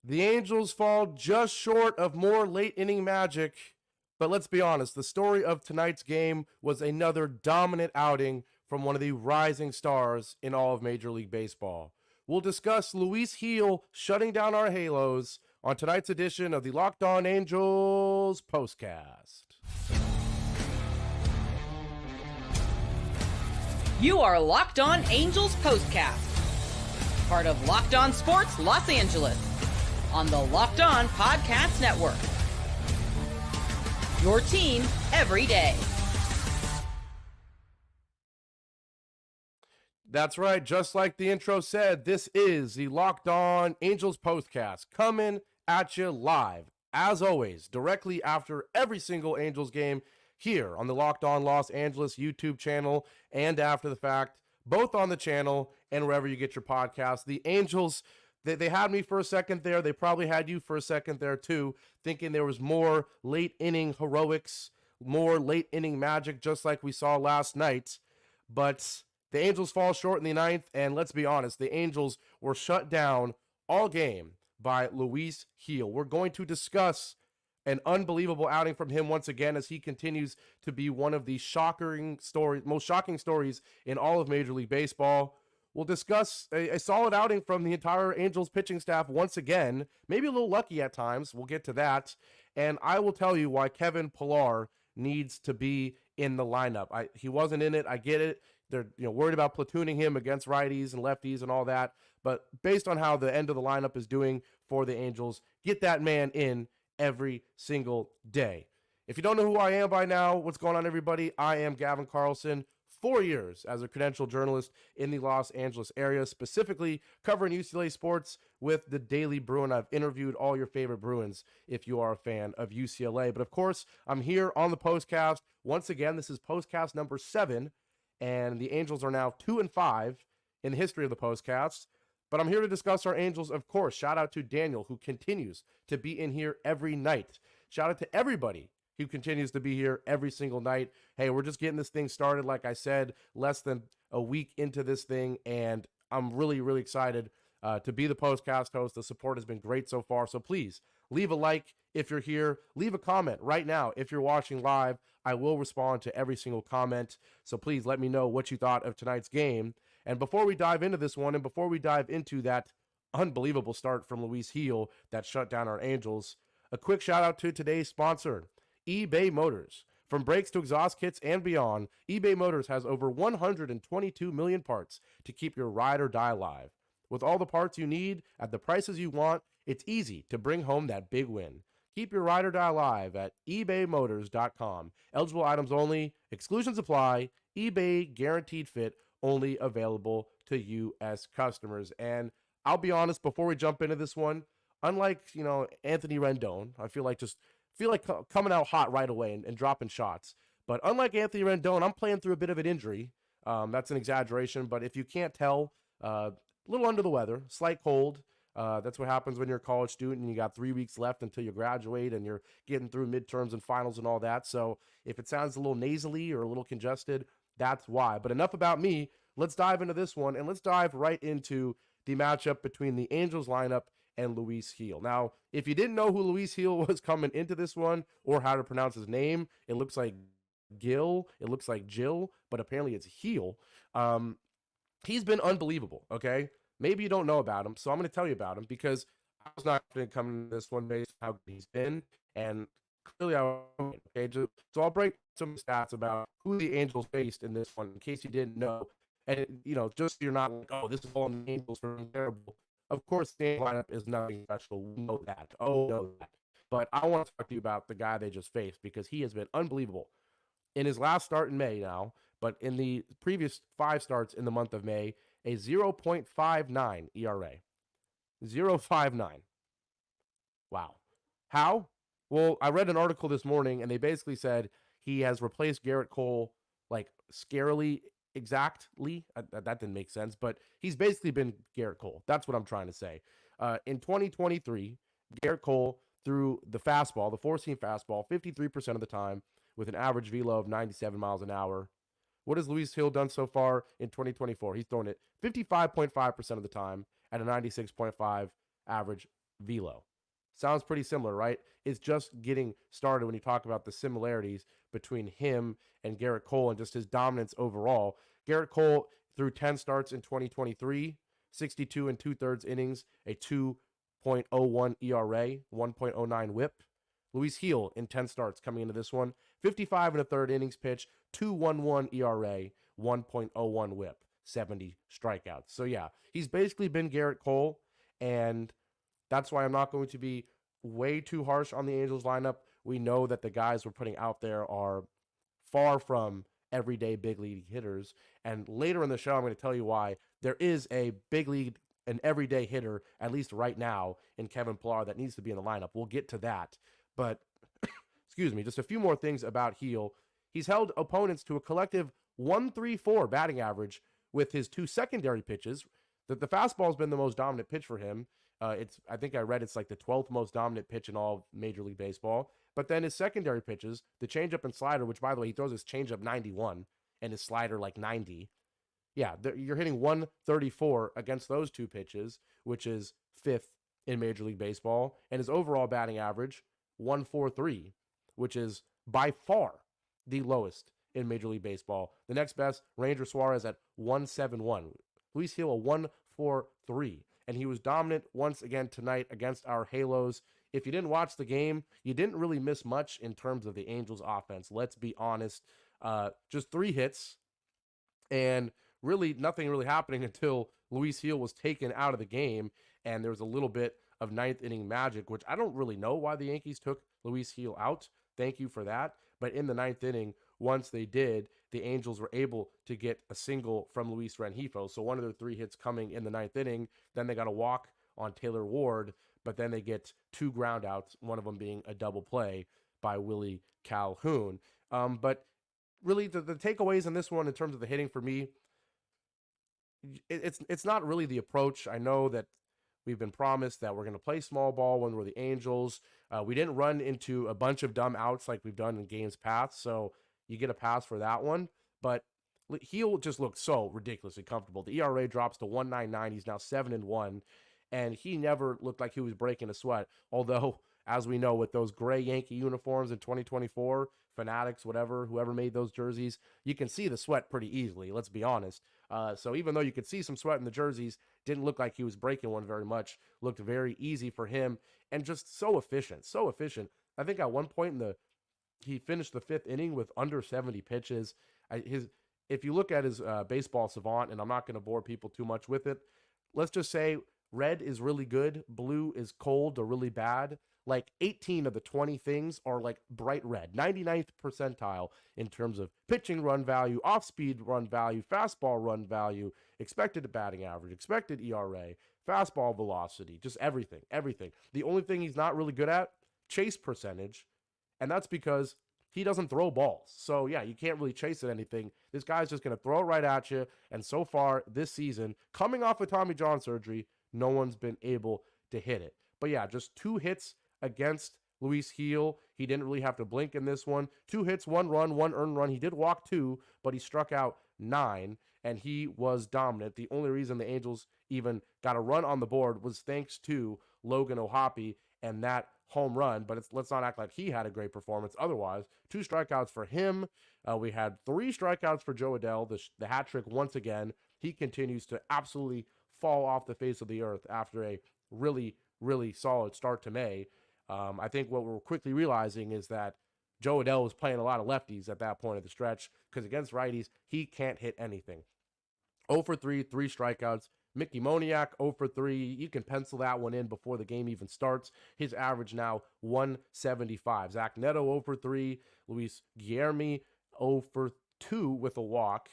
The Angels fall just short of more late inning magic, but let's be honest, the story of tonight's game was another dominant outing from one of the rising stars in all of Major League Baseball. We'll discuss Luis Gil shutting down our Halos on tonight's edition of the Locked On Angels Postcast. You are Locked On Angels Postcast, part of Locked On Sports Los Angeles, on the Locked On Podcast Network. Your team every day. That's right. Just like the intro said, this is the Locked On Angels Postcast coming at you live, as always, directly after every single Angels game here on the Locked On Los Angeles YouTube channel and after the fact, both on the channel and wherever you get your podcasts. The Angels, they had me for a second there. They probably had you for a second there too, thinking there was more late inning heroics, more late inning magic, just like we saw last night. But the Angels fall short in the ninth, and let's be honest, the Angels were shut down all game by Luis Gil. We're going to discuss an unbelievable outing from him once again as he continues to be one of the most shocking stories in all of Major League Baseball. We'll discuss a solid outing from the entire Angels pitching staff once again, maybe a little lucky at times. We'll get to that. And I will tell you why Kevin Pillar needs to be in the lineup. He wasn't in it. I get it. They're worried about platooning him against righties and lefties and all that. But based on how the end of the lineup is doing for the Angels, get that man in every single day. If you don't know who I am by now, what's going on, everybody? I am Gavin Carlson. 4 years as a credentialed journalist in the Los Angeles area, specifically covering UCLA sports with the Daily Bruin. I've interviewed all your favorite Bruins if you are a fan of UCLA. But of course, I'm here on the Postcast. Once again, this is Postcast number 7, and the Angels are now 2-5 in the history of the Postcast. But I'm here to discuss our Angels, of course. Shout out to Daniel, who continues to be in here every night. Shout out to everybody who continues to be here every single night. Hey, we're just getting this thing started, like I said, less than a week into this thing, and I'm really, really excited to be the Postcast host. The support has been great so far, so please leave a like if you're here. Leave a comment right now if you're watching live. I will respond to every single comment, so please let me know what you thought of tonight's game. And before we dive into this one, and before we dive into that unbelievable start from Luis Gil that shut down our Angels, a quick shout out to today's sponsor, eBay Motors. From brakes to exhaust kits and beyond, eBay Motors has over 122 million parts to keep your ride or die alive. With all the parts you need at the prices you want, it's easy to bring home that big win. Keep your ride or die alive at ebaymotors.com. Eligible items only, exclusions apply, eBay guaranteed fit, only available to U.S. customers. And I'll be honest, before we jump into this one, unlike, Anthony Rendon, I feel like coming out hot right away and dropping shots. But unlike Anthony Rendon, I'm playing through a bit of an injury. That's an exaggeration, but if you can't tell, a little under the weather, slight cold. That's what happens when you're a college student and you got 3 weeks left until you graduate and you're getting through midterms and finals and all that. So if it sounds a little nasally or a little congested, that's why. But enough about me. Let's dive into this one, and let's dive right into the matchup between the Angels lineup and Luis Gil. Now, if you didn't know who Luis Gil was coming into this one or how to pronounce his name, it looks like Gil, it looks like Jill, but apparently it's Gil. He's been unbelievable, okay? Maybe you don't know about him, so I'm going to tell you about him because I was not going to come into this one based on how good he's been, and clearly I won't, okay? So I'll break some stats about who the Angels faced in this one in case you didn't know. And, just so you're not like, oh, this is all the Angels for terrible. Of course, the Angels lineup is nothing special. We know that. Oh, know that. But I want to talk to you about the guy they just faced because he has been unbelievable. In his last start in May now, but in the previous 5 starts in the month of May, a 0.59 ERA. 0.59. Wow. How? Well, I read an article this morning, and they basically said he has replaced Garrett Cole, like, scarily exactly. That didn't make sense, but he's basically been Garrett Cole. That's what I'm trying to say. In 2023, Garrett Cole threw the fastball, the four-seam fastball, 53% of the time with an average velo of 97 miles an hour. What has Luis Gil done so far in 2024? He's thrown it 55.5% of the time at a 96.5 average velo. Sounds pretty similar, right? It's just getting started when you talk about the similarities between him and Garrett Cole and just his dominance overall. Garrett Cole, through 10 starts in 2023, 62 and 2/3 innings, a 2.01 ERA, 1.09 whip. Luis Gil in 10 starts coming into this one, 55 and a third innings pitch, 2.11 ERA, 1.01 whip, 70 strikeouts. So yeah, he's basically been Garrett Cole, and that's why I'm not going to be way too harsh on the Angels lineup. We know that the guys we're putting out there are far from everyday big league hitters. And later in the show, I'm going to tell you why there is a big league, an everyday hitter, at least right now, in Kevin Pillar that needs to be in the lineup. We'll get to that. But, excuse me, just a few more things about Gil. He's held opponents to a collective 1.34 batting average with his two secondary pitches. The fastball has been the most dominant pitch for him. I think I read it's like the 12th most dominant pitch in all of Major League Baseball. But then his secondary pitches, the changeup and slider, which by the way, he throws his changeup 91 and his slider like 90. Yeah, you're hitting 134 against those two pitches, which is fifth in Major League Baseball. And his overall batting average, 143, which is by far the lowest in Major League Baseball. The next best, Ranger Suarez at 171. Luis Gil, a 143. And he was dominant once again tonight against our Halos. If you didn't watch the game, you didn't really miss much in terms of the Angels offense. Let's be honest. Just 3 hits and really nothing really happening until Luis Gil was taken out of the game. And there was a little bit of ninth inning magic, which I don't really know why the Yankees took Luis Gil out. Thank you for that. But in the ninth inning, once they did, the Angels were able to get a single from Luis Rengifo. So one of their 3 hits coming in the ninth inning. Then they got a walk on Taylor Ward, but then they get 2 groundouts, one of them being a double play by Willie Calhoun. But really, the takeaways in this one in terms of the hitting for me, it's not really the approach. I know that we've been promised that we're going to play small ball when we're the Angels. We didn't run into a bunch of dumb outs like we've done in games past, so you get a pass for that one. But Gil just looked so ridiculously comfortable. The ERA drops to 1.99. He's now 7-1, and he never looked like he was breaking a sweat. Although, as we know, with those gray Yankee uniforms in 2024, Fanatics, whatever, whoever made those jerseys, you can see the sweat pretty easily, let's be honest. So even though you could see some sweat in the jerseys, didn't look like he was breaking one very much. Looked very easy for him, and just so efficient, so efficient. I think at one point he finished the 5th inning with under 70 pitches. If you look at his baseball savant, and I'm not going to bore people too much with it, let's just say red is really good, blue is cold or really bad. Like 18 of the 20 things are like bright red, 99th percentile in terms of pitching run value, off-speed run value, fastball run value, expected batting average, expected ERA, fastball velocity, just everything. The only thing he's not really good at, chase percentage, and that's because he doesn't throw balls. So yeah, you can't really chase at anything. This guy's just going to throw it right at you, and so far this season, coming off of Tommy John surgery, no one's been able to hit it. But yeah, just 2 hits against Luis Gil. He didn't really have to blink in this one. 2 hits, 1 run, 1 earned run. He did walk 2, but he struck out 9, and he was dominant. The only reason the Angels even got a run on the board was thanks to Logan O'Hoppe and that home run, but let's not act like he had a great performance otherwise. 2 strikeouts for him. We had 3 strikeouts for Joe Adell, the hat trick once again. He continues to absolutely fall off the face of the earth after a really, really solid start to May. I think what we're quickly realizing is that Joe Adell was playing a lot of lefties at that point of the stretch, because against righties, he can't hit anything. 0 for 3, 3 strikeouts. Mickey Moniak, 0 for 3. You can pencil that one in before the game even starts. His average now 175. Zach Neto, 0 for 3. Luis Guillermi, 0 for 2 with a walk.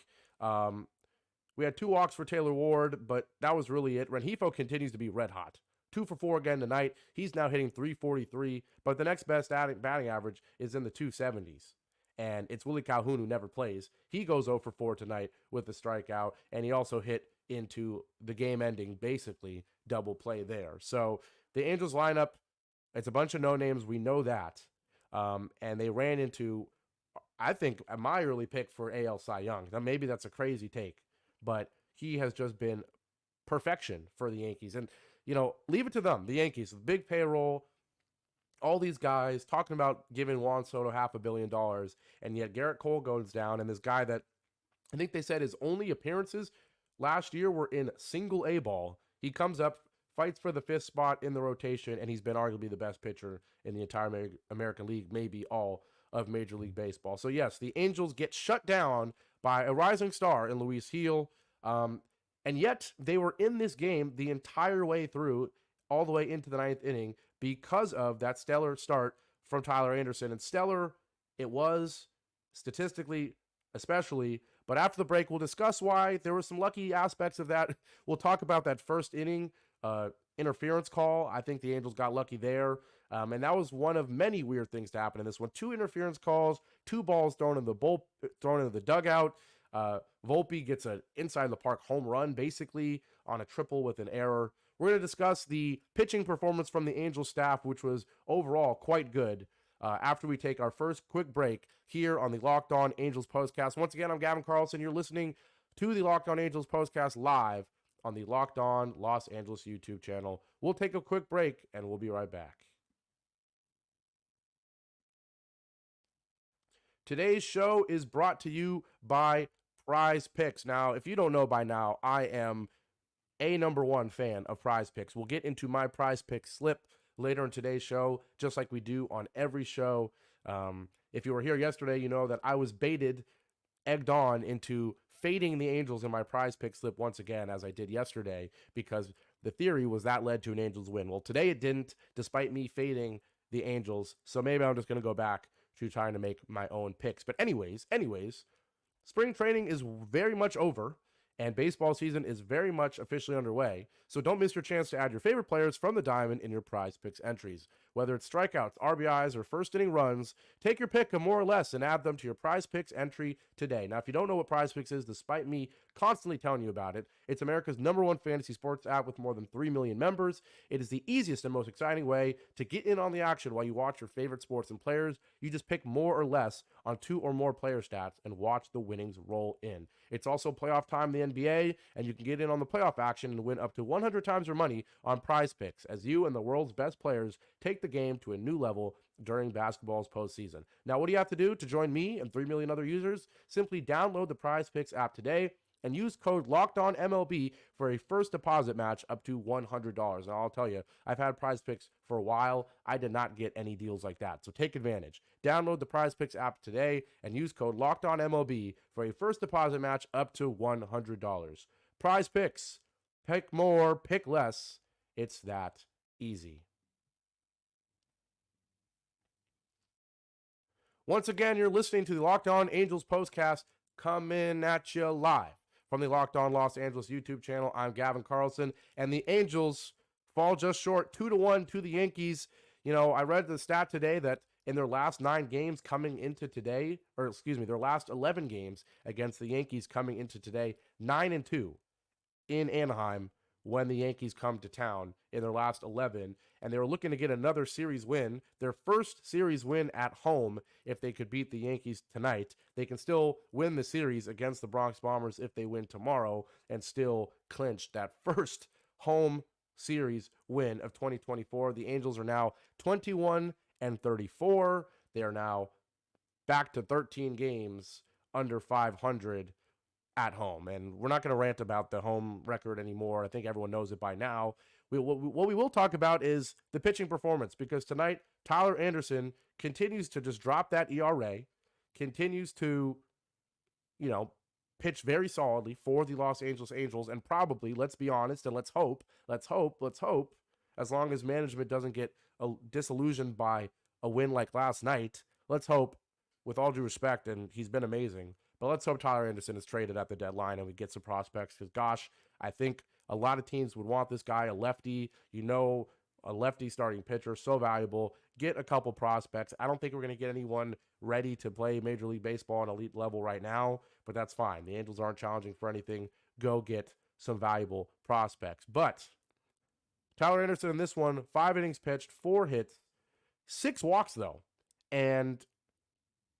We had 2 walks for Taylor Ward, but that was really it. Rengifo continues to be red hot. 2 for 4 again tonight. He's now hitting 343, but the next best batting average is in the 270s. And it's Willie Calhoun, who never plays. He goes 0 for 4 tonight with a strikeout, and he also hit into the game-ending, basically, double play there. So the Angels lineup, it's a bunch of no-names. We know that. And they ran into, I think, my early pick for AL Cy Young. Now, maybe that's a crazy take, but he has just been perfection for the Yankees. And leave it to them, the Yankees, the big payroll, all these guys talking about giving Juan Soto $500 million, and yet Garrett Cole goes down, and this guy that I think they said his only appearances last year were in single A ball. He comes up, fights for the 5th spot in the rotation, and he's been arguably the best pitcher in the entire American League, maybe all of Major League Baseball. So yes, the Angels get shut down by a rising star in Luis Gil, and yet they were in this game the entire way through, all the way into the 9th inning, because of that stellar start from Tyler Anderson. And stellar it was, statistically especially, but after the break, we'll discuss why there were some lucky aspects of that. We'll talk about that first inning interference call. I think the Angels got lucky there, and that was one of many weird things to happen in this one. 2 interference calls, 2 balls thrown into the dugout. Volpe gets an inside the park home run, basically on a triple with an error. We're going to discuss the pitching performance from the Angels staff, which was overall quite good, after we take our first quick break here on the Locked On Angels Postcast. Once again, I'm Gavin Carlson. You're listening to the Locked On Angels Postcast live on the Locked On Los Angeles YouTube channel. We'll take a quick break, and we'll be right back. Today's show is brought to you by Prize Picks. Now, if you don't know by now, I am a #1 fan of Prize Picks. We'll get into my Prize Picks slip later in today's show, just like we do on every show. If you were here yesterday, you know that I was egged on into fading the Angels in my Prize Pick slip once again, as I did yesterday, because the theory was that led to an Angels win. Well, today it didn't, despite me fading the Angels, so maybe I'm just going to go back to trying to make my own picks. But anyways, spring training is very much over, and baseball season is very much officially underway, so don't miss your chance to add your favorite players from the diamond in your Prize Picks entries. Whether it's strikeouts, RBIs, or first inning runs, take your pick of more or less and add them to your Prize Picks entry today. Now, if you don't know what Prize Picks is, despite me constantly telling you about it, it's America's #1 fantasy sports app with more than 3 million members. It is the easiest and most exciting way to get in on the action while you watch your favorite sports and players. You just pick more or less on 2 or more player stats and watch the winnings roll in. It's also playoff time in the NBA, and you can get in on the playoff action and win up to 100 times your money on Prize Picks as you and the world's best players take the game to a new level during basketball's postseason. Now, what do you have to do to join me and 3 million other users? Simply download the Prize Picks app today and use code LOCKEDONMLB for a first deposit match up to $100. Now, I'll tell you, I've had Prize Picks for a while. I did not get any deals like that, so take advantage. Download the Prize Picks app today and use code LOCKEDONMLB for a first deposit match up to $100. Prize Picks. Pick more, pick less. It's that easy. Once again, you're listening to the Locked On Angels Postcast, coming at you live from the Locked On Los Angeles YouTube channel. I'm Gavin Carlson, and the Angels fall just short, 2-1 to the Yankees. I read the stat today that in their last 9 games coming into today, their last 11 games against the Yankees coming into today, 9-2 in Anaheim when the Yankees come to town in their last 11, and they were looking to get another series win, their first series win at home. If they could beat the Yankees tonight, they can still win the series against the Bronx Bombers if they win tomorrow and still clinch that first home series win of 2024. The Angels are now 21-34. They are now back to 13 games under 500 at home, and we're not going to rant about the home record anymore. I think everyone knows it by now. What we will talk about is the pitching performance, because tonight Tyler Anderson continues to just drop that ERA, continues to, pitch very solidly for the Los Angeles Angels, and probably, let's be honest, and let's hope, as long as management doesn't get disillusioned by a win like last night, let's hope, with all due respect, and he's been amazing, but let's hope Tyler Anderson is traded at the deadline and we get some prospects, because, gosh, I think a lot of teams would want this guy, a lefty, a lefty starting pitcher, so valuable. Get a couple prospects. I don't think we're going to get anyone ready to play Major League Baseball on elite level right now, but that's fine. The Angels aren't challenging for anything. Go get some valuable prospects. But Tyler Anderson in this one, 5 innings pitched, 4 hits, 6 walks, though. And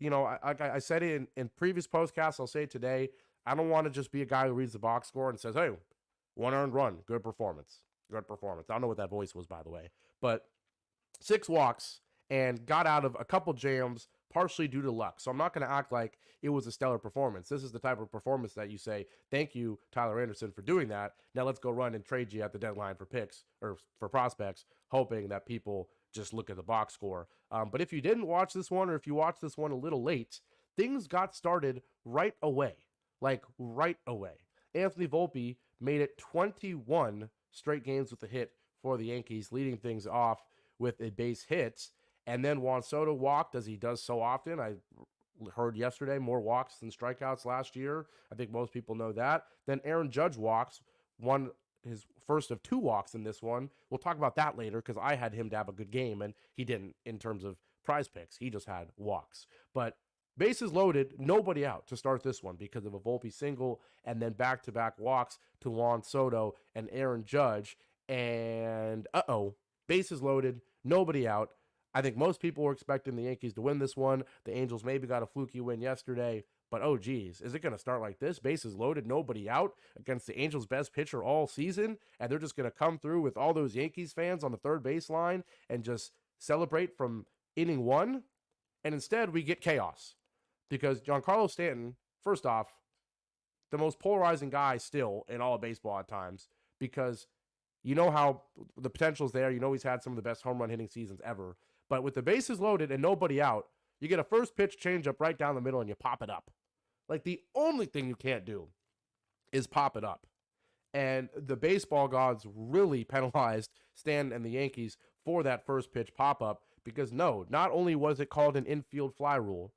I said it in previous podcasts, I'll say it today. I don't want to just be a guy who reads the box score and says, hey, 1 earned run, good performance. good performance. I don't know what that voice was, by the way, but 6 walks and got out of a couple jams partially due to luck. So I'm not going to act like it was a stellar performance. This is the type of performance that you say, thank you, Tyler Anderson, for doing that. Now let's go run and trade you at the deadline for picks or for prospects, hoping that people just look at the box score. But if you didn't watch this one, or if you watched this one a little late, things got started right away. Like right away. Anthony Volpe made it 21 straight games with a hit for the Yankees, leading things off with a base hit. And then Juan Soto walked, as he does so often. I heard yesterday more walks than strikeouts last year. I think most people know that. Then Aaron Judge walks, won his first of 2 walks in this one. We'll talk about that later because I had him to have a good game, and he didn't in terms of prize picks. He just had walks. But bases loaded, nobody out to start this one because of a Volpe single and then back-to-back walks to Juan Soto and Aaron Judge. And, bases loaded, nobody out. I think most people were expecting the Yankees to win this one. The Angels maybe got a fluky win yesterday. But, oh, geez, is it going to start like this? Bases loaded, nobody out against the Angels' best pitcher all season, and they're just going to come through with all those Yankees fans on the third baseline and just celebrate from inning 1? And instead, we get chaos. Because Giancarlo Stanton, first off, the most polarizing guy still in all of baseball at times, because you know how the potential's there. You know he's had some of the best home run hitting seasons ever. But with the bases loaded and nobody out, you get a first pitch changeup right down the middle and you pop it up. Like, the only thing you can't do is pop it up. And the baseball gods really penalized Stanton and the Yankees for that first pitch pop-up because, no, not only was it called an infield fly rule,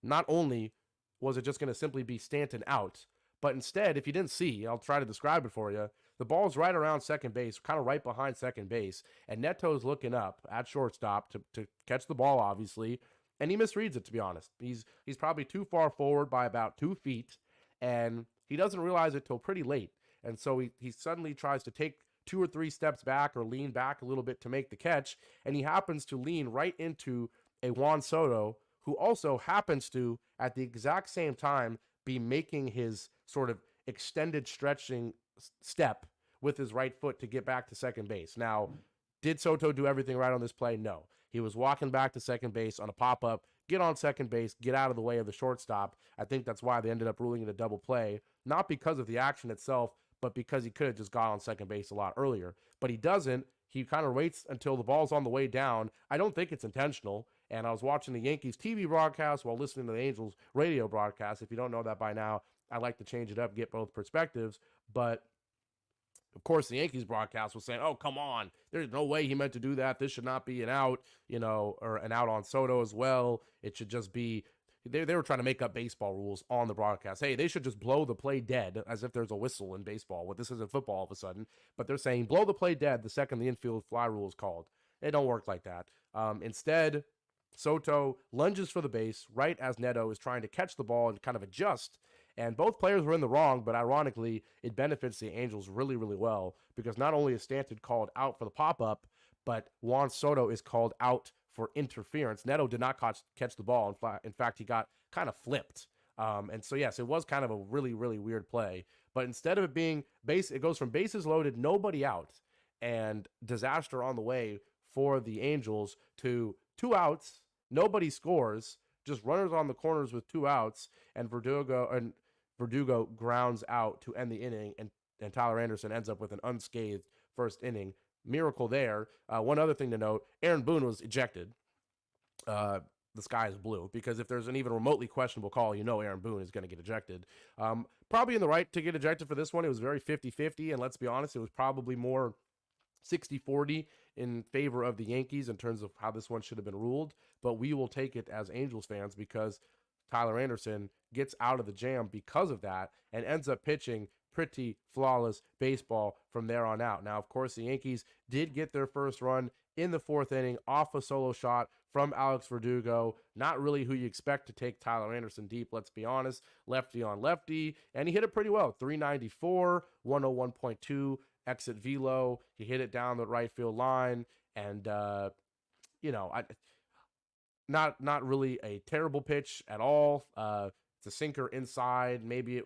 not only was it just going to simply be Stanton out, but instead, if you didn't see, I'll try to describe it for you, the ball's right around second base, kind of right behind second base, and Neto's looking up at shortstop to catch the ball, obviously, and he misreads it, to be honest. He's probably too far forward by about 2 feet, and he doesn't realize it till pretty late. And so he suddenly tries to take 2 or 3 steps back or lean back a little bit to make the catch, and he happens to lean right into a Juan Soto, who also happens to, at the exact same time, be making his sort of extended stretching step with his right foot to get back to second base. Now, did Soto do everything right on this play? No. He was walking back to second base on a pop-up, get on second base, get out of the way of the shortstop. I think that's why they ended up ruling it a double play, not because of the action itself, but because he could have just got on second base a lot earlier. But he doesn't. He kind of waits until the ball's on the way down. I don't think it's intentional. And I was watching the Yankees TV broadcast while listening to the Angels radio broadcast. If you don't know that by now, I like to change it up, get both perspectives. But, of course, the Yankees broadcast was saying, oh, come on, there's no way he meant to do that. This should not be an out, or an out on Soto as well. It should just be, they were trying to make up baseball rules on the broadcast. Hey, they should just blow the play dead, as if there's a whistle in baseball. Well, this isn't football all of a sudden. But they're saying blow the play dead the second the infield fly rule is called. It don't work like that. Instead, Soto lunges for the base right as Neto is trying to catch the ball and kind of adjust. And both players were in the wrong, but ironically, it benefits the Angels really, really well because not only is Stanton called out for the pop-up, but Juan Soto is called out for interference. Neto did not catch the ball. In fact, he got kind of flipped. And so, yes, it was kind of a really, really weird play. But instead of it being it goes from bases loaded, nobody out, and disaster on the way for the Angels to 2 outs, nobody scores, just runners on the corners with 2 outs, and Verdugo grounds out to end the inning, and Tyler Anderson ends up with an unscathed first inning. Miracle there. One other thing to note, Aaron Boone was ejected. The sky is blue, because if there's an even remotely questionable call, Aaron Boone is going to get ejected. Probably in the right to get ejected for this one. It was very 50-50, and let's be honest, it was probably more 60-40 in favor of the Yankees in terms of how this one should have been ruled, but we will take it as Angels fans because Tyler Anderson gets out of the jam because of that and ends up pitching pretty flawless baseball from there on out. Now, of course, the Yankees did get their first run in the 4th inning off a solo shot from Alex Verdugo. Not really who you expect to take Tyler Anderson deep, let's be honest. Lefty on lefty, and he hit it pretty well. 394, 101.2 exit velo. He hit it down the right field line, and not really a terrible pitch at all. It's a sinker inside. Maybe it,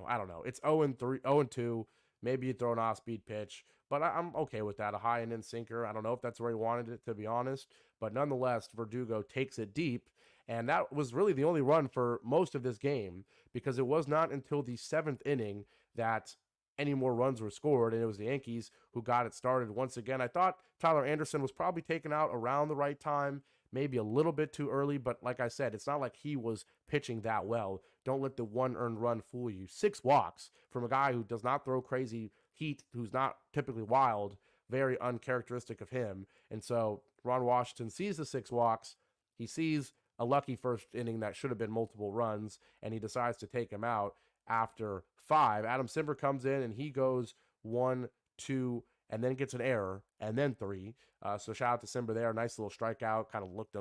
I don't know. It's 0-3, 0-2. Maybe you throw an off-speed pitch, but I'm okay with that. A high and in sinker. I don't know if that's where he wanted it, to be honest. But nonetheless, Verdugo takes it deep. And that was really the only run for most of this game, because it was not until the 7th inning that any more runs were scored, and it was the Yankees who got it started once again. I thought Tyler Anderson was probably taken out around the right time, maybe a little bit too early, but like I said, it's not like he was pitching that well. Don't let the one earned run fool you. 6 walks from a guy who does not throw crazy heat, who's not typically wild, very uncharacteristic of him. And so Ron Washington sees the 6 walks. He sees a lucky first inning that should have been multiple runs, and he decides to take him out after 5. Adam Simber comes in, and he goes 1, 2, and then gets an error, and then 3. So shout out to Simber there. Nice little strikeout. Kind of looked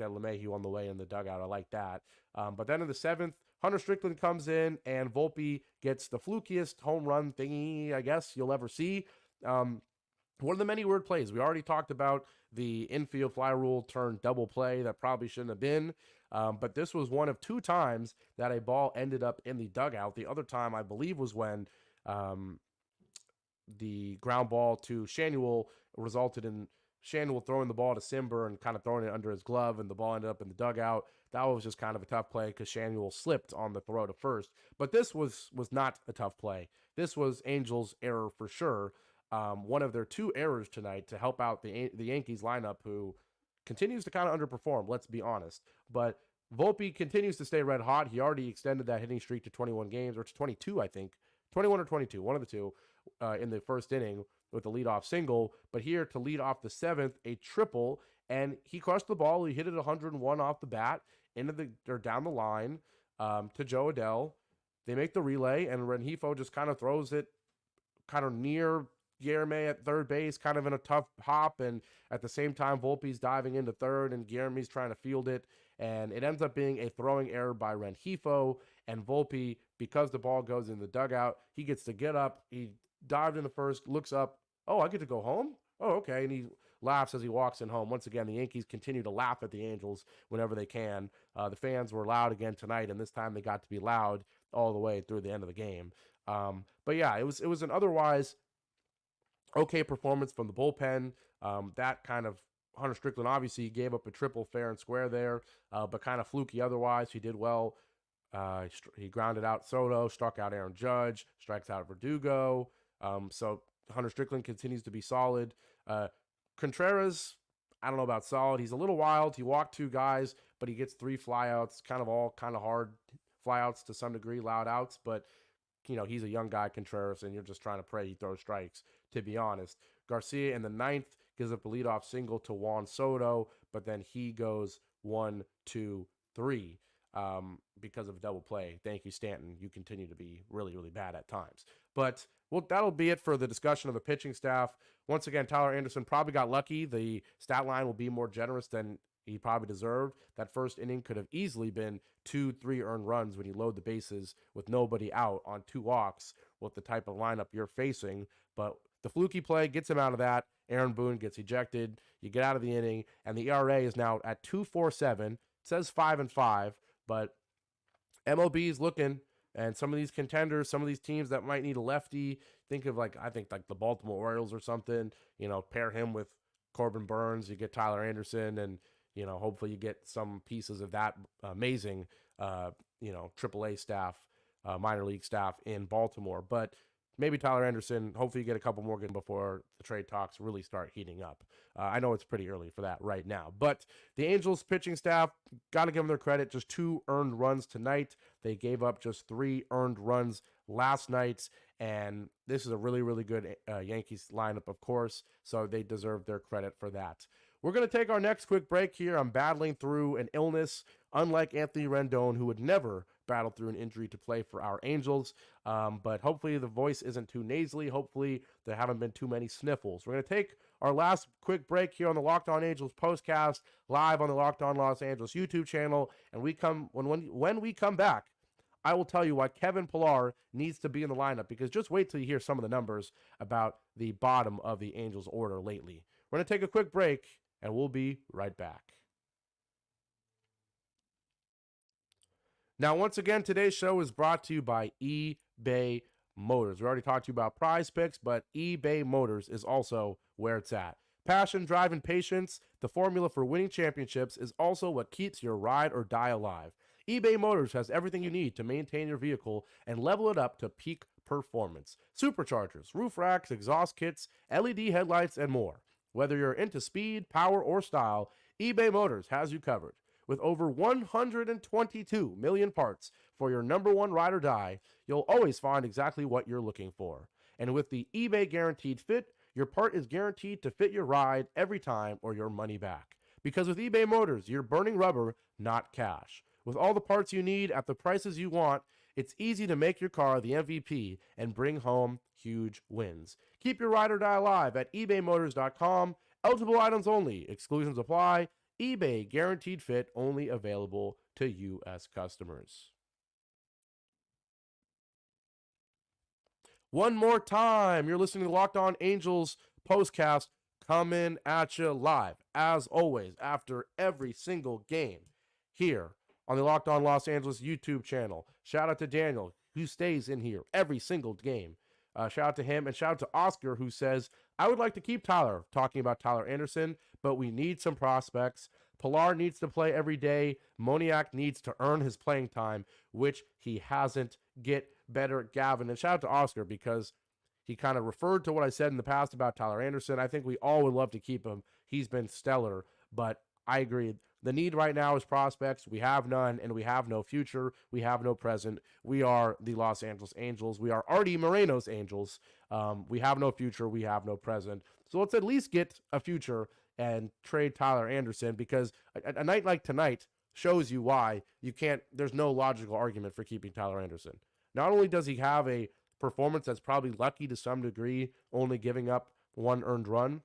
at LeMahieu on the way in the dugout. I like that. But then in the 7th, Hunter Strickland comes in, and Volpe gets the flukiest home run thingy, I guess, you'll ever see. One of the many word plays. We already talked about the infield fly rule turned double play that probably shouldn't have been. But this was one of 2 times that a ball ended up in the dugout. The other time, I believe, was when the ground ball to Shanuel resulted in Shanuel throwing the ball to Simber and kind of throwing it under his glove, and the ball ended up in the dugout. That was just kind of a tough play because Shanuel slipped on the throw to first. But this was not a tough play. This was Angels' error for sure. One of their 2 errors tonight to help out the Yankees lineup, who continues to kind of underperform, let's be honest. But Volpe continues to stay red hot. He already extended that hitting streak to 21 games, or to 22, I think. 21 or 22, one of the 2, in the first inning with the leadoff single. But here to lead off the 7th, a triple, and he crushed the ball. He hit it 101 off the bat down the line to Joe Adell. They make the relay, and Rengifo just kind of throws it kind of near Guillerme at third base, kind of in a tough hop, and at the same time, Volpe's diving into third, and Guillerme's trying to field it, and it ends up being a throwing error by Rengifo, and Volpe, because the ball goes in the dugout, he gets to get up, he dived in the first, looks up, oh, I get to go home? Oh, okay, and he laughs as he walks in home. Once again, the Yankees continue to laugh at the Angels whenever they can. The fans were loud again tonight, and this time they got to be loud all the way through the end of the game. But yeah, it was an otherwise okay performance from the bullpen. That kind of Hunter Strickland obviously gave up a triple fair and square there, but kind of fluky otherwise. He did well. He grounded out Soto, struck out Aaron Judge, strikes out Verdugo. So Hunter Strickland continues to be solid. Contreras, I don't know about solid. He's a little wild. He walked 2 guys, but he gets 3 flyouts, kind of hard flyouts to some degree, loud outs, but he's a young guy, Contreras, and you're just trying to pray he throws strikes, to be honest. Garcia in the 9th gives up a leadoff single to Juan Soto, but then he goes 1, 2, 3 because of double play. Thank you, Stanton. You continue to be really, really bad at times. But, well, that'll be it for the discussion of the pitching staff. Once again, Tyler Anderson probably got lucky. The stat line will be more generous than he probably deserved. That first inning could have easily been 2, 3 earned runs when you load the bases with nobody out on 2 walks with the type of lineup you're facing. But the fluky play gets him out of that. Aaron Boone gets ejected. You get out of the inning, and the ERA is now at 2.47. It says 5-5, but MLB is looking, and some of these contenders, some of these teams that might need a lefty, think of I think the Baltimore Orioles or something, pair him with Corbin Burns, you get Tyler Anderson, and hopefully you get some pieces of that amazing, AAA staff, minor league staff in Baltimore. But maybe Tyler Anderson, hopefully you get a couple more good before the trade talks really start heating up. I know it's pretty early for that right now. But the Angels pitching staff, got to give them their credit. Just 2 earned runs tonight. They gave up just 3 earned runs last night. And this is a really, really good Yankees lineup, of course. So they deserve their credit for that. We're going to take our next quick break here. I'm battling through an illness, unlike Anthony Rendon, who would never battle through an injury to play for our Angels. But hopefully the voice isn't too nasally. Hopefully there haven't been too many sniffles. We're going to take our last quick break here on the Locked On Angels Postcast, live on the Locked On Los Angeles YouTube channel. And when we come back, I will tell you why Kevin Pillar needs to be in the lineup, because just wait till you hear some of the numbers about the bottom of the Angels order lately. We're going to take a quick break, and we'll be right back. Now, once again, today's show is brought to you by eBay Motors. We already talked to you about Prize Picks, but eBay Motors is also where it's at. Passion, drive, and patience, the formula for winning championships, is also what keeps your ride or die alive. eBay Motors has everything you need to maintain your vehicle and level it up to peak performance. Superchargers, roof racks, exhaust kits, LED headlights, and more. Whether you're into speed, power, or style, eBay Motors has you covered. With over 122 million parts for your number one ride or die, you'll always find exactly what you're looking for. And with the eBay Guaranteed Fit, your part is guaranteed to fit your ride every time or your money back. Because with eBay Motors, you're burning rubber, not cash. With all the parts you need at the prices you want, it's easy to make your car the MVP and bring home huge wins. Keep your ride or die alive at ebaymotors.com. Eligible items only. Exclusions apply. eBay Guaranteed Fit only available to U.S. customers. One more time, you're listening to Locked On Angels Postcast, coming at you live, as always, after every single game here on the Locked On Los Angeles YouTube channel. Shout out to Daniel, who stays in here every single game. Shout out to him, and shout out to Oscar, who says, I would like to keep Tyler, talking about Tyler Anderson, but we need some prospects. Pilar needs to play every day. Moniak needs to earn his playing time, which he hasn't. Get better, Gavin. And shout out to Oscar, because he kind of referred to what I said in the past about Tyler Anderson. I think we all would love to keep him. He's been stellar, but I agree. The need right now is prospects. We have none, and we have no future. We have no present. We are the Los Angeles Angels. We are Artie Moreno's Angels. We have no future. We have no present. So let's at least get a future and trade Tyler Anderson, because a night like tonight shows you why you can't. There's no logical argument for keeping Tyler Anderson. Not only does he have a performance that's probably lucky to some degree, only giving up one earned run,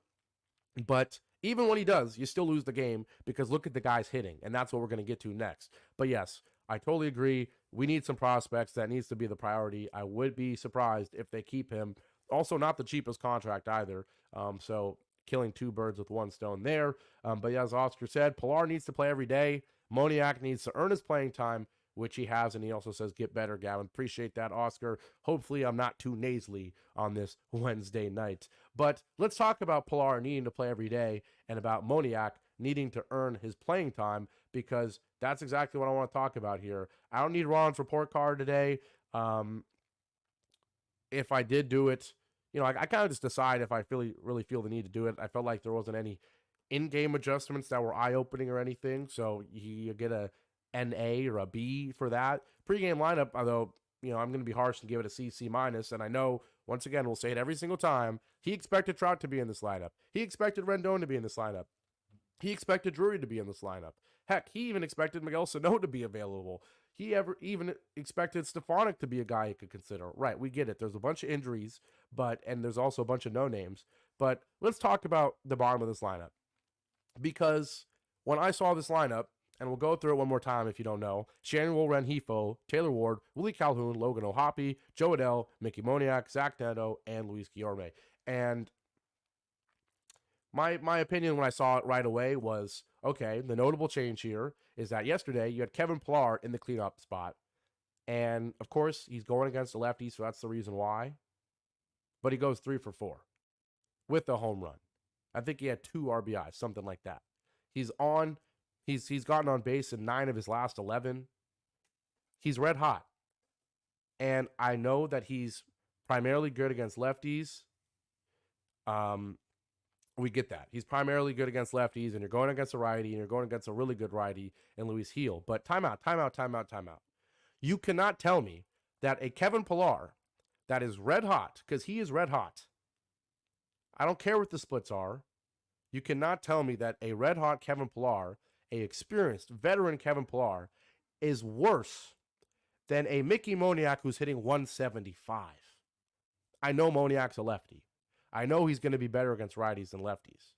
but even when he does, you still lose the game, because look at the guys hitting, and that's what we're going to get to next. But yes, I totally agree. We need some prospects. That needs to be the priority. I would be surprised if they keep him. Also, not the cheapest contract either. So killing two birds with one stone there. But yeah, as Oscar said, Pilar needs to play every day. Moniak needs to earn his playing time, which he has, and he also says, get better, Gavin. Appreciate that, Oscar. Hopefully I'm not too nasally on this Wednesday night. But let's talk about Pilar needing to play every day and about Moniak needing to earn his playing time, because that's exactly what I want to talk about here. I don't need Ron's report card today. If I did do it, I kind of just decide if I really feel the need to do it. I felt like there wasn't any in-game adjustments that were eye-opening or anything, so you get a NA or a B for that. Pre-game lineup, although, I'm going to be harsh and give it a C, C-. And I know, once again, we'll say it every single time, he expected Trout to be in this lineup. He expected Rendon to be in this lineup. He expected Drury to be in this lineup. Heck, he even expected Miguel Sano to be available. He even expected Stefanik to be a guy he could consider. Right, we get it. There's a bunch of injuries, and there's also a bunch of no-names. But let's talk about the bottom of this lineup. Because when I saw this lineup, and we'll go through it one more time if you don't know, Shannon Rengifo, Taylor Ward, Willie Calhoun, Logan O'Hoppe, Joe Adell, Mickey Moniak, Zach Neto, and Luis Gil. And my opinion when I saw it right away was, okay, the notable change here is that yesterday you had Kevin Pilar in the cleanup spot. And, of course, he's going against the lefty, so that's the reason why. But he goes 3 for 4 with a home run. I think he had 2 RBIs, something like that. He's gotten on base in 9 of his last 11. He's red hot. And I know that he's primarily good against lefties. We get that. He's primarily good against lefties, and you're going against a righty, and you're going against a really good righty in Luis Gil. But timeout. You cannot tell me that a Kevin Pilar that is red hot, because he is red hot. I don't care what the splits are. You cannot tell me that a red hot Kevin Pilar, a experienced veteran Kevin Pilar, is worse than a Mickey Moniak who's hitting 175. I know Moniak's a lefty. I know he's going to be better against righties than lefties.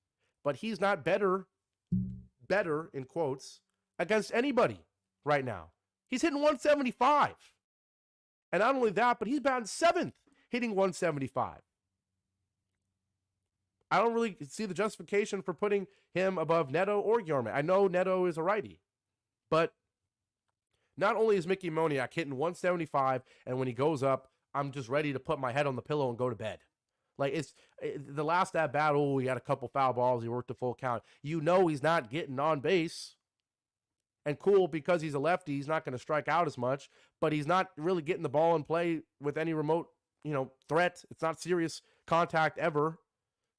But he's not better, in quotes, against anybody right now. He's hitting 175. And not only that, but he's batting 7th, hitting 175. I don't really see the justification for putting him above Neto or Guillermo. I know Neto is a righty, but not only is Mickey Moniak hitting 175, and when he goes up I'm just ready to put my head on the pillow and go to bed. Like, the last at bat, he had a couple foul balls. He worked a full count. You know he's not getting on base. And cool, because he's a lefty, he's not going to strike out as much, but he's not really getting the ball in play with any remote, threat. It's not serious contact ever.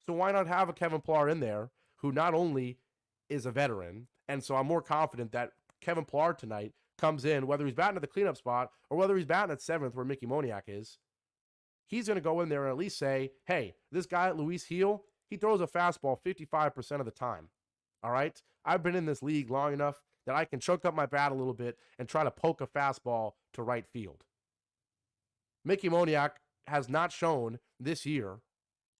So why not have a Kevin Pillar in there who not only is a veteran, and so I'm more confident that Kevin Pillar tonight comes in, whether he's batting at the cleanup spot or whether he's batting at 7th where Mickey Moniak is, he's going to go in there and at least say, hey, this guy, Luis Gil, he throws a fastball 55% of the time. All right? I've been in this league long enough that I can choke up my bat a little bit and try to poke a fastball to right field. Mickey Moniak has not shown this year,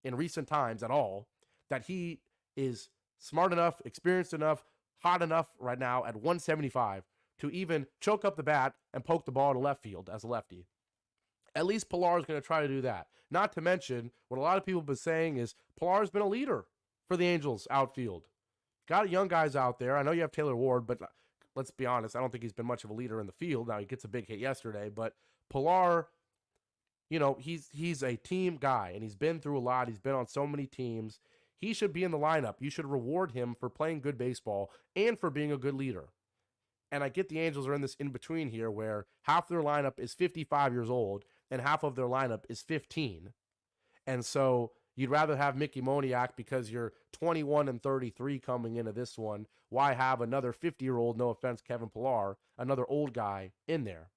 in recent times at all, that he is smart enough, experienced enough, hot enough right now at 175 to even choke up the bat and poke the ball to left field as a lefty. At least Pillar is going to try to do that. Not to mention, what a lot of people have been saying is Pillar's been a leader for the Angels outfield. Got young guys out there. I know you have Taylor Ward, but let's be honest, I don't think he's been much of a leader in the field. Now, he gets a big hit yesterday, but Pillar, he's a team guy, and he's been through a lot. He's been on so many teams. He should be in the lineup. You should reward him for playing good baseball and for being a good leader. And I get the Angels are in this in-between here where half their lineup is 55 years old and half of their lineup is 15. And so you'd rather have Mickey Moniak because you're 21 and 33 coming into this one. Why have another 50-year-old, no offense, Kevin Pillar, another old guy in there?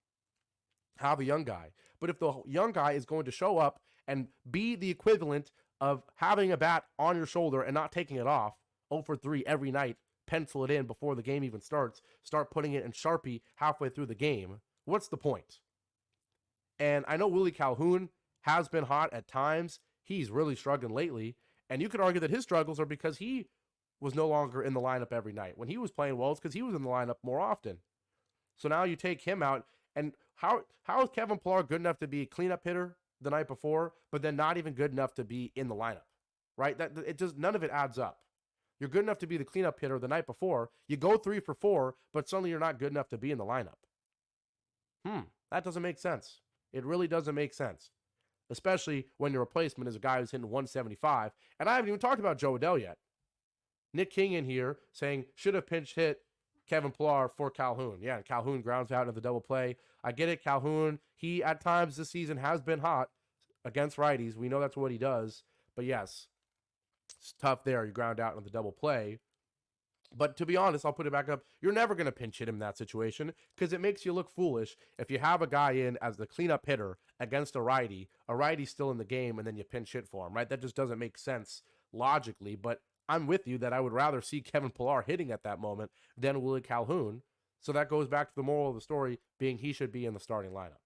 Have a young guy. But if the young guy is going to show up and be the equivalent of having a bat on your shoulder and not taking it off 0 for 3 every night, pencil it in before the game even starts, start putting it in Sharpie halfway through the game, what's the point? And I know Willie Calhoun has been hot at times. He's really struggling lately. And you could argue that his struggles are because he was no longer in the lineup every night. When he was playing well, it's because he was in the lineup more often. So now you take him out. And how is Kevin Pillar good enough to be a cleanup hitter the night before, but then not even good enough to be in the lineup? Right? None of it adds up. You're good enough to be the cleanup hitter the night before. You go 3 for 4, but suddenly you're not good enough to be in the lineup. That doesn't make sense. It really doesn't make sense. Especially when your replacement is a guy who's hitting 175. And I haven't even talked about Joe Adell yet. Nick King in here saying should have pinch hit Kevin Pillar for Calhoun. Yeah, and Calhoun grounds out into the double play. I get it, Calhoun. He, at times this season, has been hot against righties. We know that's what he does. But yes, it's tough there. You ground out into the double play. But to be honest, I'll put it back up. You're never going to pinch hit him in that situation because it makes you look foolish if you have a guy in as the cleanup hitter against a righty's still in the game, and then you pinch hit for him, right? That just doesn't make sense logically. But I'm with you that I would rather see Kevin Pillar hitting at that moment than Willie Calhoun. So that goes back to the moral of the story being he should be in the starting lineup.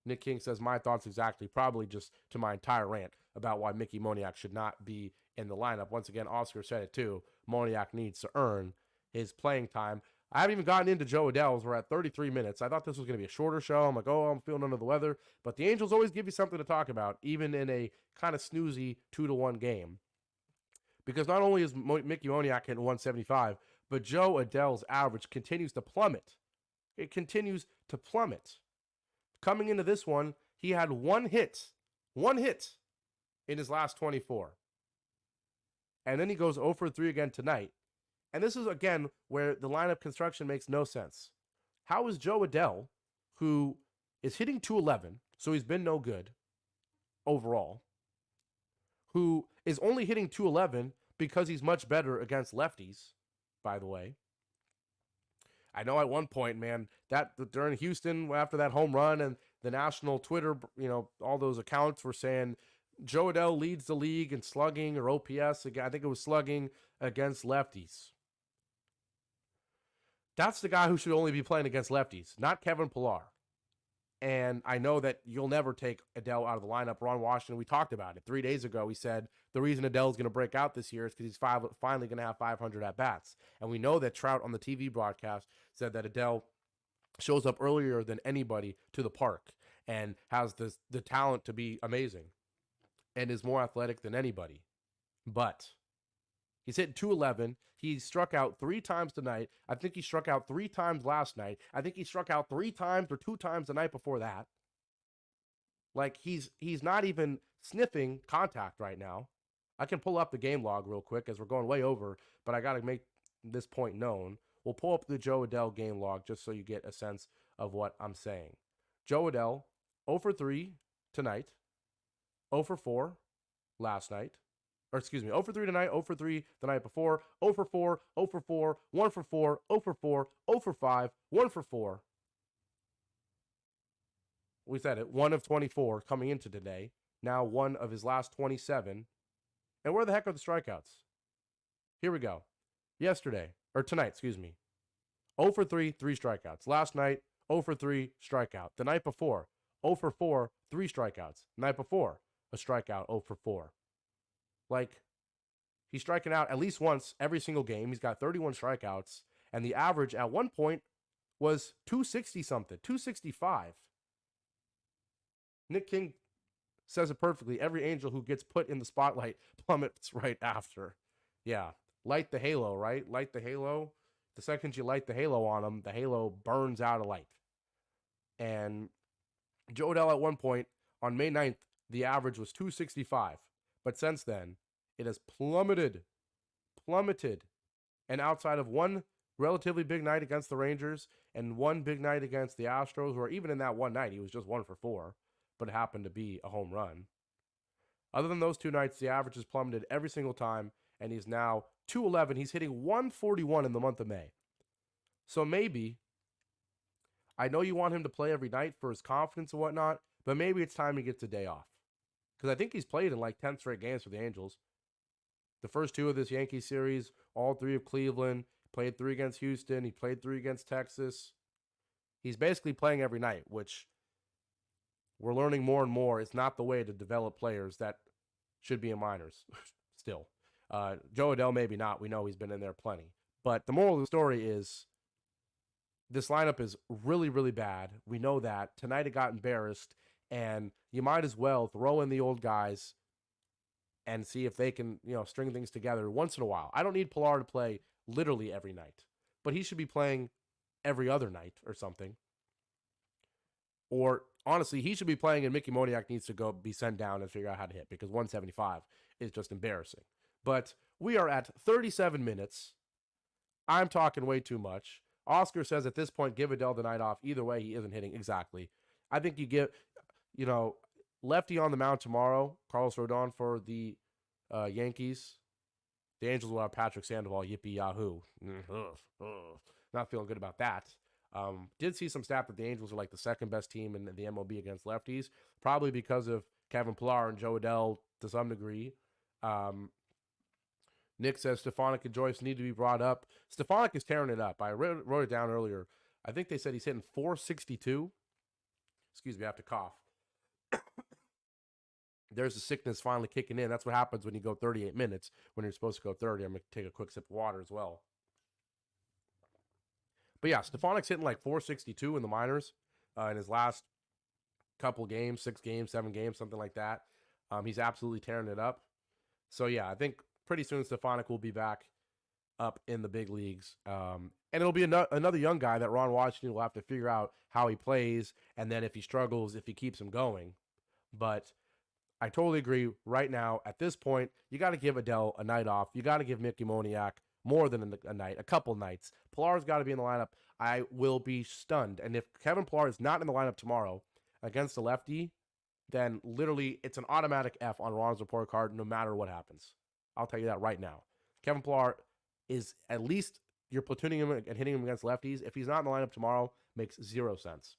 Nick King says, my thoughts exactly, probably just to my entire rant about why Mickey Moniak should not be in the lineup. Once again, Oscar said it too. Moniak needs to earn his playing time. I haven't even gotten into Joe Adell's. We're at 33 minutes. I thought this was going to be a shorter show. I'm like, I'm feeling under the weather. But the Angels always give you something to talk about, even in a kind of snoozy 2-1 game. Because not only is Mickey Moniak hitting 175, but Joe Adell's average continues to plummet. It continues to plummet. Coming into this one, he had one hit in his last 24. And then he goes 0 for 3 again tonight. And this is, again, where the lineup construction makes no sense. How is Joe Adell, who is hitting 211, so he's been no good overall, who is only hitting 211 because he's much better against lefties, by the way. I know at one point, man, that during Houston, after that home run and the national Twitter, all those accounts were saying Joe Adell leads the league in slugging or OPS. I think it was slugging against lefties. That's the guy who should only be playing against lefties, not Kevin Pillar. And I know that you'll never take Adell out of the lineup. Ron Washington, we talked about it 3 days ago. He said the reason Adell's going to break out this year is because he's finally going to have 500 at-bats. And we know that Trout on the TV broadcast said that Adell shows up earlier than anybody to the park and has the talent to be amazing and is more athletic than anybody. But he's hitting 211. He struck out 3 times tonight. I think he struck out 3 times last night. I think he struck out 3 times or 2 times the night before that. Like, he's not even sniffing contact right now. I can pull up the game log real quick as we're going way over, but I got to make this point known. We'll pull up the Joe Adell game log just so you get a sense of what I'm saying. Joe Adell, 0 for 3 tonight, 0 for 4 last night. Or excuse me, 0 for 3 tonight, 0 for 3 the night before, 0 for 4, 0 for 4, 1 for 4, 0 for 4, 0 for 5, 1 for 4. We said it, 1 of 24 coming into today. Now 1 of his last 27. And where the heck are the strikeouts? Here we go. Tonight, excuse me. 0 for 3, 3 strikeouts. Last night, 0 for 3, strikeout. The night before, 0 for 4, 3 strikeouts. Night before, a strikeout, 0 for 4. Like, he's striking out at least once every single game. He's got 31 strikeouts. And the average at one point was 260-something, 265. Nick King says it perfectly. Every Angel who gets put in the spotlight plummets right after. Yeah. Light the halo, right? Light the halo. The second you light the halo on them, the halo burns out of light. And Joe Adell at one point, on May 9th, the average was 265. But since then, it has plummeted. And outside of one relatively big night against the Rangers and one big night against the Astros, where even in that one night, he was just 1 for 4, but it happened to be a home run. Other than those two nights, the average has plummeted every single time, and he's now 211. He's hitting 141 in the month of May. So maybe, I know you want him to play every night for his confidence and whatnot, but maybe it's time he gets a day off. Because I think he's played in like 10 straight games for the Angels. The first 2 of this Yankees series, all 3 of Cleveland, played 3 against Houston, he played 3 against Texas. He's basically playing every night, which we're learning more and more is not the way to develop players that should be in minors still. Joe Adell, maybe not. We know he's been in there plenty. But the moral of the story is this lineup is really, really bad. We know that. Tonight it got embarrassed, and you might as well throw in the old guys and see if they can, string things together once in a while. I don't need Pilar to play literally every night, but he should be playing every other night or something. Or honestly, he should be playing and Mickey Moniak needs to go be sent down and figure out how to hit because 175 is just embarrassing. But we are at 37 minutes. I'm talking way too much. Oscar says at this point, give Adell the night off. Either way, he isn't hitting. Exactly. I think you give, lefty on the mound tomorrow, Carlos Rodon for the Yankees. The Angels will have Patrick Sandoval, yippee yahoo. Not feeling good about that. Did see some stat that the Angels are like the second best team in the MLB against lefties, probably because of Kevin Pillar and Joe Adell to some degree. Nick says Stefanik and Joyce need to be brought up. Stefanik is tearing it up. I wrote it down earlier. I think they said he's hitting 462. Excuse me, I have to cough. There's the sickness finally kicking in. That's what happens when you go 38 minutes when you're supposed to go 30. I'm going to take a quick sip of water as well. But yeah, Stefanik's hitting like 462 in the minors in his last couple games, 6 games, 7 games, something like that. He's absolutely tearing it up. So yeah, I think pretty soon Stefanik will be back up in the big leagues. And it'll be another young guy that Ron Washington will have to figure out how he plays, and then if he struggles, if he keeps him going. But I totally agree. Right now, at this point, you got to give Adell a night off. You got to give Mickey Moniak more than a night, a couple nights. Pilar's got to be in the lineup. I will be stunned. And if Kevin Pillar is not in the lineup tomorrow against the lefty, then literally it's an automatic F on Ron's report card no matter what happens. I'll tell you that right now. Kevin Pillar is at least you're platooning him and hitting him against lefties. If he's not in the lineup tomorrow, makes 0 sense.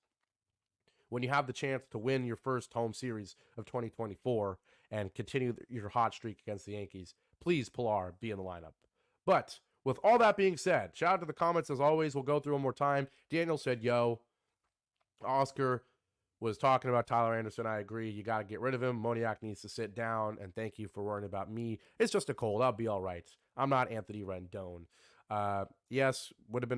When you have the chance to win your first home series of 2024 and continue your hot streak against the Yankees, please, Pillar, be in the lineup. But with all that being said, shout out to the comments as always. We'll go through one more time. Daniel said, yo, Oscar was talking about Tyler Anderson. I agree. You got to get rid of him. Moniak needs to sit down, and thank you for worrying about me. It's just a cold. I'll be all right. I'm not Anthony Rendon. Yes,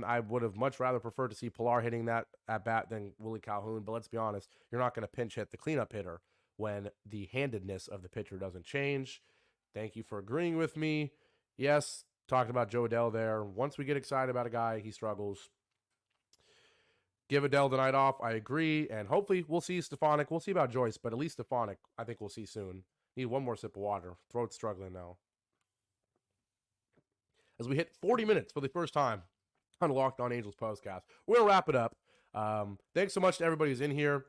I would have much rather preferred to see Pillar hitting that at bat than Willie Calhoun, but let's be honest, you're not going to pinch hit the cleanup hitter when the handedness of the pitcher doesn't change. Thank you for agreeing with me. Yes, talking about Joe Adell there. Once we get excited about a guy, he struggles. Give Adell the night off. I agree. And hopefully we'll see Stefanik. We'll see about Joyce, but at least Stefanik, I think we'll see soon. Need one more sip of water. Throat's struggling now. As we hit 40 minutes for the first time on Locked On Angels Postcast, we're going to wrap it up. Thanks so much to everybody who's in here.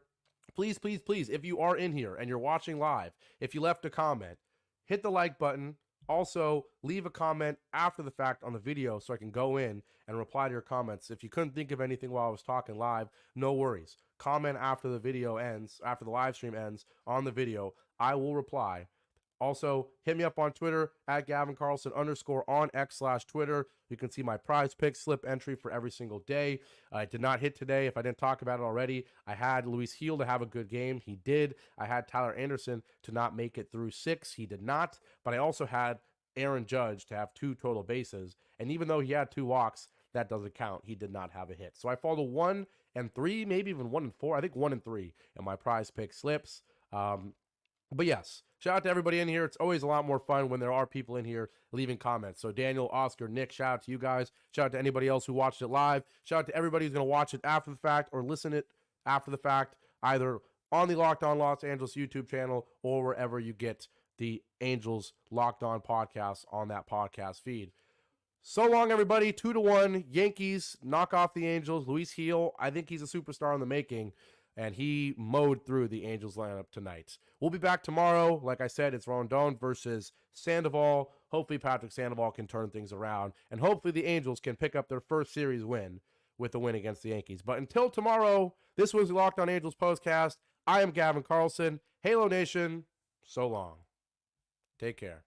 Please, please, please, if you are in here and you're watching live, if you left a comment, hit the like button. Also, leave a comment after the fact on the video so I can go in and reply to your comments. If you couldn't think of anything while I was talking live, no worries. Comment after the video ends, after the live stream ends on the video. I will reply. Also, hit me up on Twitter at Gavin Carlson _ on X/Twitter. You can see my prize pick slip entry for every single day. I did not hit today. If I didn't talk about it already, I had Luis Gil to have a good game. He did. I had Tyler Anderson to not make it through 6. He did not. But I also had Aaron Judge to have 2 total bases. And even though he had 2 walks, that doesn't count. He did not have a hit. So I fall to 1 and 3, maybe even 1 and 4. I think 1 and 3 in my prize pick slips. But yes, shout out to everybody in here. It's always a lot more fun when there are people in here leaving comments. So Daniel, Oscar, Nick, shout out to you guys. Shout out to anybody else who watched it live. Shout out to everybody who's going to watch it after the fact or listen it after the fact, either on the Locked On Los Angeles YouTube channel or wherever you get the Angels Locked On podcast on that podcast feed. So long, everybody. 2-1. Yankees knock off the Angels. Luis Gil, I think he's a superstar in the making. And he mowed through the Angels lineup tonight. We'll be back tomorrow. Like I said, it's Rondon versus Sandoval. Hopefully Patrick Sandoval can turn things around. And hopefully the Angels can pick up their first series win with the win against the Yankees. But until tomorrow, this was the Locked On Angels Postcast. I am Gavin Carlson. Halo Nation, so long. Take care.